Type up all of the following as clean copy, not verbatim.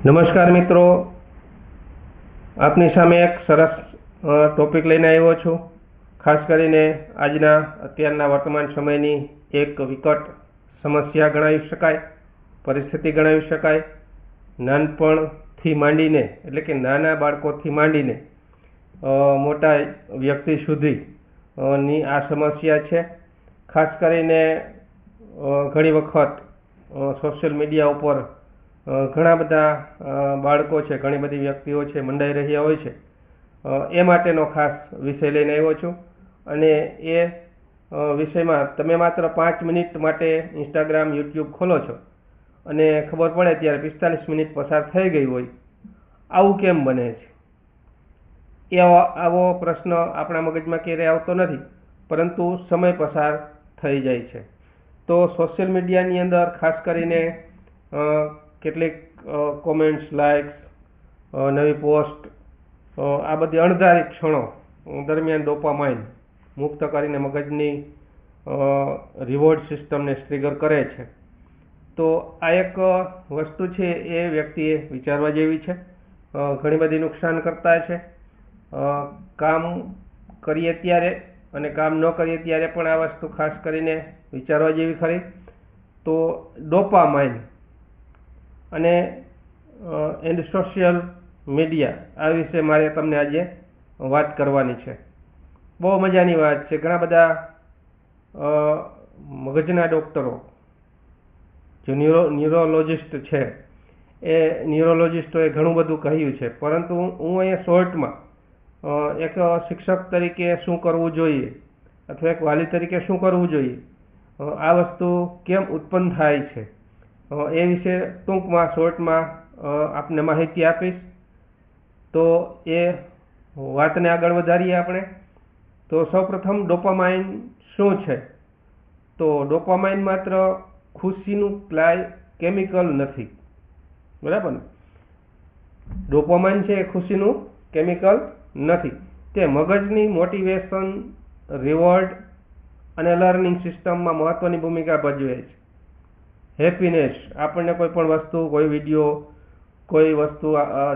નમસ્કાર મિત્રો, આપની સામે એક સરસ ટોપિક લઈને આવ્યો છું. ખાસ કરીને આજના અત્યારના વર્તમાન સમયની એક વિકટ સમસ્યા ગણાવી શકાય, પરિસ્થિતિ ગણાવી શકાય. નાનપણથી માંડીને એટલે કે નાના બાળકોથી માંડીને મોટા વ્યક્તિ સુધી ની આ સમસ્યા છે. ખાસ કરીને ઘણી વખત સોશિયલ મીડિયા ઉપર ઘણા બધા બાળકો છે, ઘણી બધી વ્યક્તિઓ છે, મંડાઈ રહ્યા હોય છે. એ માટેનો ખાસ વિષય લઈને આવ્યો છું. અને એ વિષયમાં તમે માત્ર 5 મિનિટ માટે ઇન્સ્ટાગ્રામ, યુટ્યુબ ખોલો છો અને ખબર પડે ત્યારે 45 મિનિટ પસાર થઈ ગઈ હોય. આવું કેમ બને છે? આવો પ્રશ્ન આપણા મગજમાં ક્યારેય આવતો નથી, પરંતુ સમય પસાર થઈ જાય છે. તો સોશિયલ મીડિયાની અંદર ખાસ કરીને કેટલીક કોમેન્ટ્સ, લાઇક્સ, નવી પોસ્ટ, આ બધી અણધારી ક્ષણો દરમિયાન ડોપામાઇન મુક્ત કરીને મગજની રિવોર્ડ સિસ્ટમને ટ્રિગર કરે છે. તો આ એક વસ્તુ છે, એ વ્યક્તિએ વિચારવા જેવી છે. ઘણી બધી નુકસાન કરતા છે. કામ કરીએ ત્યારે અને કામ ન કરીએ ત્યારે પણ આ વસ્તુ ખાસ કરીને વિચારવા જેવી ખરી. તો ડોપામાઇન અને એન્ડ સોશિયલ મીડિયા, આ વિશે મારે તમને આજે વાત કરવાની છે. બહુ મજાની વાત છે. ઘણા બધા મગજના ડૉક્ટરો, જે ન્યુરોલોજિસ્ટ છે, એ ન્યુરોલોજિસ્ટોએ ઘણું બધું કહ્યું છે, પરંતુ હું અહીંયા શોર્ટમાં એક શિક્ષક તરીકે શું કરવું જોઈએ અથવા એક વાલી તરીકે શું કરવું જોઈએ, આ વસ્તુ કેમ ઉત્પન્ન થાય છે, એ વિશે ટૂંકમાં શોર્ટમાં આપને માહિતી આપીશ. તો એ વાતને આગળ વધારીએ આપણે. તો સૌપ્રથમ ડોપામાઇન શું છે? તો ડોપામાઇન માત્ર ખુશીનું કેમિકલ નથી, બરાબર ને? ડોપામાઇન છે એ ખુશીનું કેમિકલ નથી. તે મગજની મોટિવેશન, રિવોર્ડ અને લર્નિંગ સિસ્ટમમાં મહત્વની ભૂમિકા ભજવે છે. હેપીનેસ, આપણને કોઈ પણ વસ્તુ, કોઈ વિડીયો, કોઈ વસ્તુ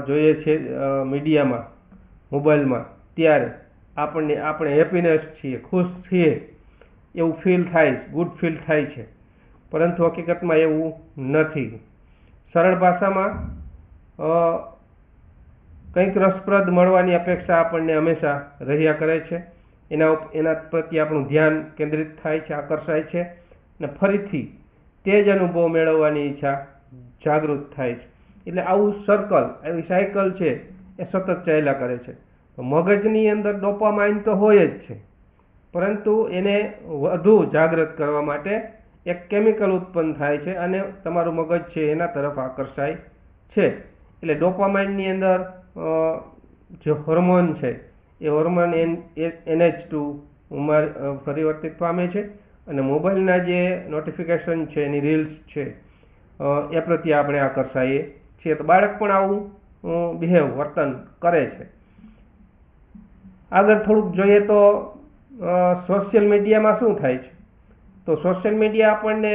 જોઈએ છે મીડિયામાં, મોબાઈલમાં, ત્યારે આપણે હેપીનેસ છીએ, ખુશ છીએ એવું ફીલ થાય, ગુડ ફીલ થાય છે. પરંતુ હકીકતમાં એવું નથી. સરળ ભાષામાં કંઈક રસપ્રદ મળવાની અપેક્ષા આપણને હંમેશા રહ્યા કરે છે. એના પ્રત્યે આપણું ધ્યાન કેન્દ્રિત થાય છે, આકર્ષાય છે, અને ફરીથી તે જ અનુભવ મેળવવાની ઈચ્છા જાગૃત થાય છે. એટલે આવું સર્કલ, આવી સાયકલ છે, એ સતત ચાલ્યા કરે છે. મગજની અંદર ડોપામાઇન તો હોય જ છે, પરંતુ એને વધુ જાગૃત કરવા માટે એક કેમિકલ ઉત્પન્ન થાય છે અને તમારું મગજ છે એના તરફ આકર્ષાય છે. એટલે ડોપામાઇનની અંદર જે હોર્મોન છે, એ હોર્મોન NH2 પરિવર્તિત પામે છે, અને મોબાઈલના જે નોટિફિકેશન છે, એની રીલ્સ છે, એ પ્રત્યે આપણે આકર્ષાઈએ છીએ. તો બાળક પણ આવું વર્તન કરે છે. આગળ થોડુંક જોઈએ તો સોશિયલ મીડિયામાં શું થાય છે? તો સોશિયલ મીડિયા આપણને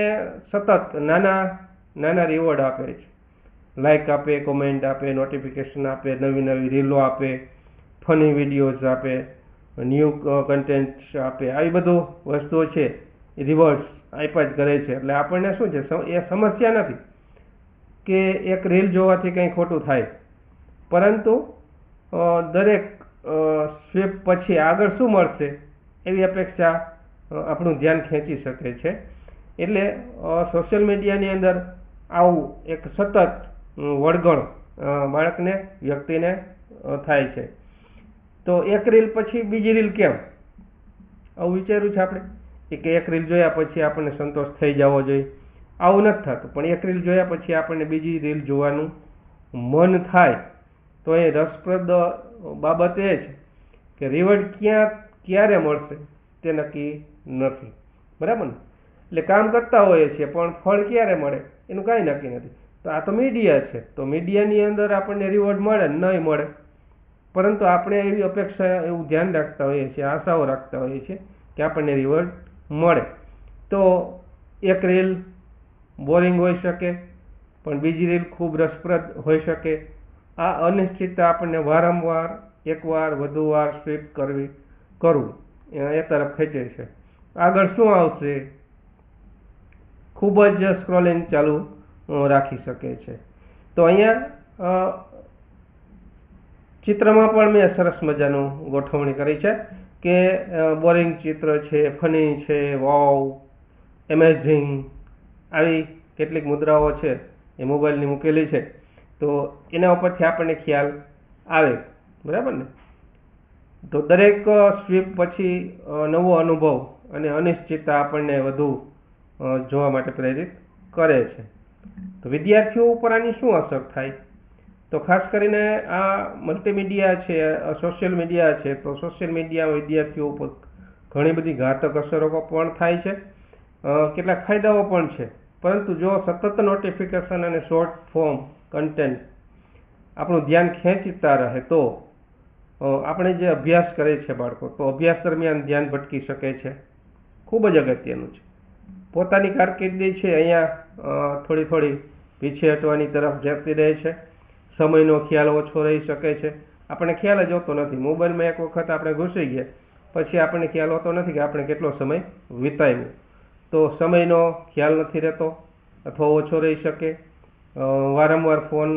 સતત નાના રિવોર્ડ આપે છે. લાઇક આપે, કોમેન્ટ આપે, નોટિફિકેશન આપે, નવી રીલો આપે, ફની વિડીયોઝ આપે, ન્યૂ કન્ટેન્ટ આપે. આવી બધું વસ્તુઓ છે, રિવોર્ડ્સ આપ્યા જ કરે છે. એટલે આપણને શું છે, એ સમસ્યા નથી કે એક રીલ જોવાથી કંઈ ખોટું થાય, પરંતુ દરેક સ્વીપ પછી આગળ શું મળશે એવી અપેક્ષા આપણું ધ્યાન ખેંચી શકે છે. એટલે સોશિયલ મીડિયાની અંદર આવું એક સતત વળગણ બાળકને, વ્યક્તિને થાય છે. તો એક રીલ પછી બીજી રીલ કેમ? આવું વિચાર્યું છે આપણે કે એક રીલ જોયા પછી આપણને સંતોષ થઈ જવો જોઈએ? આવું નથી થતું. પણ એક રીલ જોયા પછી આપણને બીજી રીલ જોવાનું મન થાય. તો એ રસપ્રદ બાબત એ છે કે રિવોર્ડ ક્યારે મળશે તે નક્કી નથી, બરાબર ને? એટલે કામ કરતા હોઈએ છીએ, પણ ફળ ક્યારે મળે એનું કાંઈ નક્કી નથી. તો આ તો મીડિયા છે. તો મીડિયાની અંદર આપણને રિવોર્ડ મળે, નહીં મળે, પરંતુ આપણે એવી અપેક્ષા, એવું ધ્યાન રાખતા હોઈએ છીએ, આશાઓ રાખતા હોઈએ છીએ કે આપણને રિવોર્ડ મળે. તો એક રીલ બોરિંગ હોઈ શકે, પણ બીજી રીલ ખૂબ રસપ્રદ હોઈ શકે. આ અનિશ્ચિતતા આપણને વારંવાર એકવાર વધુ વાર સ્વીપ કરવું એ તરફ ખેંચે છે. આગળ શું આવશે? ખૂબ જ સ્ક્રોલિંગ ચાલુ રાખી શકે છે. તો અહીંયા ચિત્રમાં પણ મેં સરસ મજાનું ગોઠવણી કરી છે કે બોરિંગ ચિત્ર છે, ફની છે, વાવ, એમેઝિંગ, આવી કેટલીક મુદ્રાઓ છે એ મોબાઈલની મૂકેલી છે. તો એના ઉપરથી આપણને ખ્યાલ આવે, બરાબર ને? તો દરેક સ્વીપ પછી નવો અનુભવ અને અનિશ્ચિતતા આપણને વધુ જોવા માટે પ્રેરિત કરે છે. તો વિદ્યાર્થીઓ ઉપર આની શું અસર થાય? તો ખાસ કરીને આ મલ્ટીમીડિયા છે, સોશિયલ મીડિયા છે, તો સોશિયલ મીડિયા વિદ્યાર્થીઓ ઉપર ઘણી બધી ઘાતક અસરો પણ થાય છે. કેટલાક ફાયદાઓ પણ છે, પરંતુ જો સતત નોટિફિકેશન અને શોર્ટ ફોર્મ કન્ટેન્ટ આપણું ધ્યાન ખેંચતા રહે તો આપણે જે અભ્યાસ કરે છે બાળકો, તો અભ્યાસ દરમિયાન ધ્યાન ભટકી શકે છે. ખૂબ જ અગત્યનું છે. પોતાની કારકિર્દી છે અહીંયા થોડી પીછે હટવાની તરફ જતી રહે છે. સમયનો ખ્યાલ ઓછો રહી શકે છે. આપણને ખ્યાલ જ હોતો નથી. મોબાઈલમાં એક વખત આપણે ઘૂસી ગયા પછી આપણને ખ્યાલ હોતો નથી કે આપણે કેટલો સમય વિતાવ્યો. તો સમયનો ખ્યાલ નથી રહેતો અથવા ઓછો રહી શકે. વારંવાર ફોન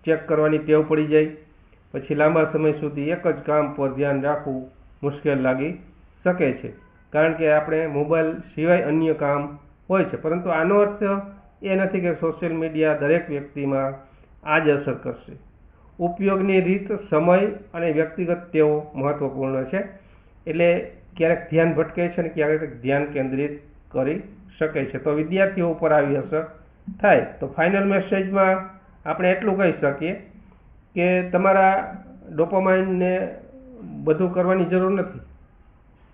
ચેક કરવાની ટેવ પડી જાય. પછી લાંબા સમય સુધી એક જ કામ પર ધ્યાન રાખવું મુશ્કેલ લાગી શકે છે, કારણ કે આપણે મોબાઈલ સિવાય અન્ય કામ હોય છે. પરંતુ આનો અર્થ એ નથી કે સોશિયલ મીડિયા દરેક વ્યક્તિમાં આ જ અસર કરશે. ઉપયોગની રીત, સમય અને વ્યક્તિગત ટેવો મહત્વપૂર્ણ છે. એટલે ક્યારેક ધ્યાન ભટકે છે અને ક્યારેક ધ્યાન કેન્દ્રિત કરી શકે છે. તો વિદ્યાર્થીઓ ઉપર આવી અસર થાય. તો ફાઇનલ મેસેજમાં આપણે એટલું કહી શકીએ કે તમારા ડોપામાઇનને બધું કરવાની જરૂર નથી.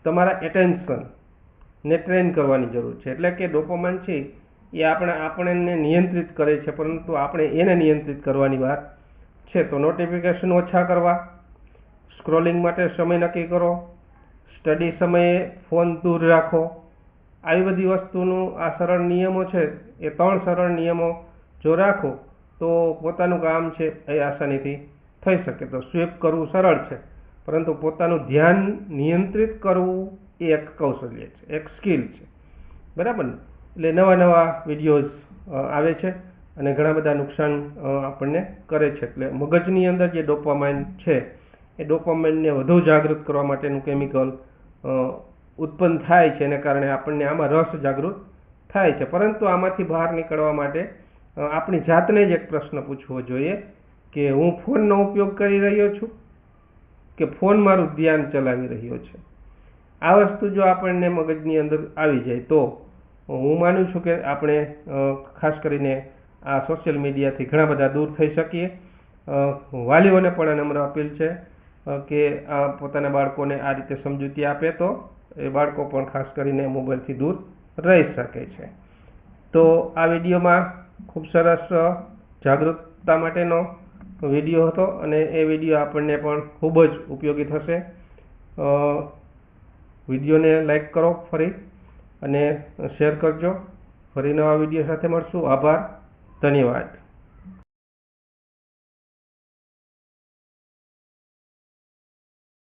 તમારા એટેન્શનને ટ્રેન કરવાની જરૂર છે. એટલે કે ડોપામાઇન છે એ આપણને નિયંત્રિત કરે છે, પરંતુ આપણે એને નિયંત્રિત કરવાની વાત છે. તો નોટિફિકેશન ઓછા કરવા, સ્ક્રોલિંગ માટે સમય નક્કી કરો, સ્ટડી સમયે ફોન દૂર રાખો. આવી બધી વસ્તુનું આ સરળ નિયમો છે, એ 3 સરળ નિયમો જો રાખો તો પોતાનું કામ છે એ આસાનીથી થઈ શકે. તો સ્વીપ કરવું સરળ છે, પરંતુ પોતાનું ધ્યાન નિયંત્રિત કરવું એ એક કૌશલ્ય છે, એક સ્કિલ છે, બરાબર ને? એટલે નવા વિડીયોઝ આવે છે અને ઘણા બધા નુકસાન આપણને કરે છે. એટલે મગજની અંદર જે ડોપામાઇન છે એ ડોપામાઇનને વધુ જાગૃત કરવા માટેનું કેમિકલ ઉત્પન્ન થાય છે. એને કારણે આપણને આમાં રસ જાગૃત થાય છે. પરંતુ આમાંથી બહાર નીકળવા માટે આપણી જાતને જ એક પ્રશ્ન પૂછવો જોઈએ કે હું ફોનનો ઉપયોગ કરી રહ્યો છું કે ફોન મારું ધ્યાન ચલાવી રહ્યો છે? આ વસ્તુ જો આપણને મગજની અંદર આવી જાય તો હું માનું છું કે આપણે ખાસ કરીને આ સોશિયલ મીડિયાથી ઘણા બધા દૂર થઈ શકીએ. વાલીઓને પણ નમ્ર અપીલ છે કે પોતાના બાળકોને આ રીતે સમજૂતી આપે તો એ બાળકો પણ ખાસ કરીને મોબાઈલથી દૂર રહી શકે છે. તો આ વિડીયોમાં ખૂબ સરસ જાગૃતતા માટેનો વિડીયો હતો અને એ વિડીયો આપણને પણ ખૂબ જ ઉપયોગી થશે. વિડીયોને લાઈક કરો ફરી અને શેર કરજો. ફરી નવા વિડીયો સાથે મળશું. આભાર, ધન્યવાદ.